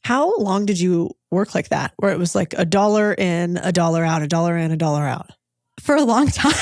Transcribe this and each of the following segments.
How long did you work like that? Where it was like $1 in, $1 out, $1 in, $1 out? For a long time,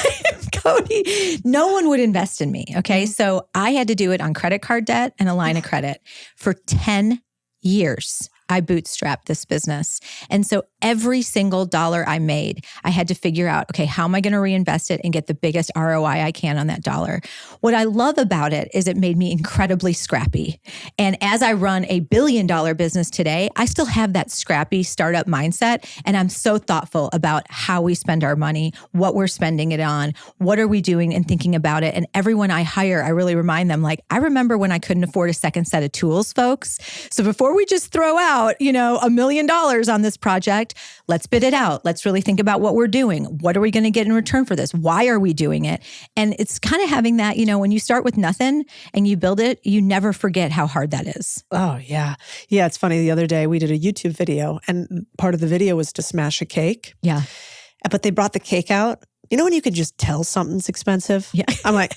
Codie, no one would invest in me. Okay. So I had to do it on credit card debt and a line of credit for 10 years. I bootstrapped this business. And so every single dollar I made, I had to figure out, okay, how am I going to reinvest it and get the biggest ROI I can on that dollar? What I love about it is it made me incredibly scrappy. And as I run a $1 billion business today, I still have that scrappy startup mindset. And I'm so thoughtful about how we spend our money, what we're spending it on, what are we doing and thinking about it. And everyone I hire, I really remind them, like, I remember when I couldn't afford a second set of tools, folks. So before we just throw out, $1 million on this project, let's bid it out. Let's really think about what we're doing. What are we going to get in return for this? Why are we doing it? And it's kind of having that, when you start with nothing and you build it, you never forget how hard that is. Oh, yeah. Yeah, it's funny. The other day we did a YouTube video and part of the video was to smash a cake. Yeah. But they brought the cake out. When you can just tell something's expensive? Yeah. I'm like,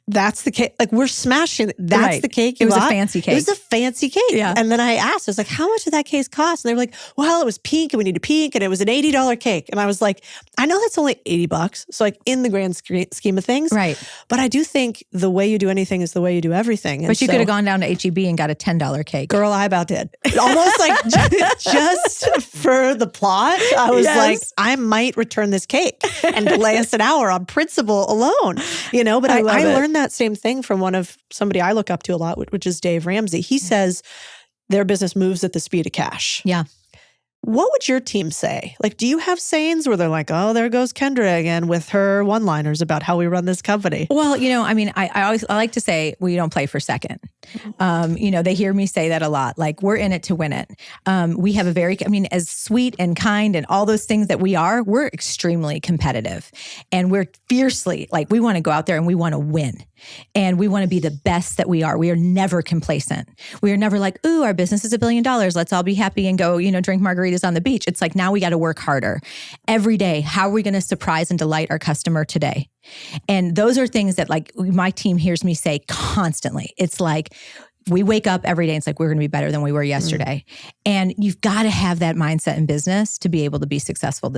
that's the cake. Like, we're smashing it. That's right. The cake you It was bought? a fancy cake. It was a fancy cake. Yeah. And then I asked, I was like, how much did that cake cost? And they were like, well, it was pink and we need a pink and it was an $80 cake. And I was like, I know that's only $80. So like in the grand scheme of things. Right. But I do think the way you do anything is the way you do everything. And but you could have gone down to HEB and got a $10 cake. Girl, I about did. Almost like just for the plot. I was like, I might return this cake and delay us an hour on principle alone. But I learned that same thing from somebody I look up to a lot, which is Dave Ramsey. He says their business moves at the speed of cash. Yeah. What would your team say? Like, do you have sayings where they're like, oh, there goes Kendra again with her one-liners about how we run this company? Well, I like to say we don't play for second. They hear me say that a lot. Like, we're in it to win it. We have as sweet and kind and all those things that we're extremely competitive. And we're fiercely, like, we want to go out there and we want to win. And we want to be the best that we are. We are never complacent. We are never like, ooh, our business is $1 billion. Let's all be happy and go, drink margaritas on the beach. It's like, now we got to work harder every day. How are we going to surprise and delight our customer today? And those are things that, like, my team hears me say constantly. It's like, we wake up every day and it's like, we're going to be better than we were yesterday. And you've got to have that mindset in business to be able to be successful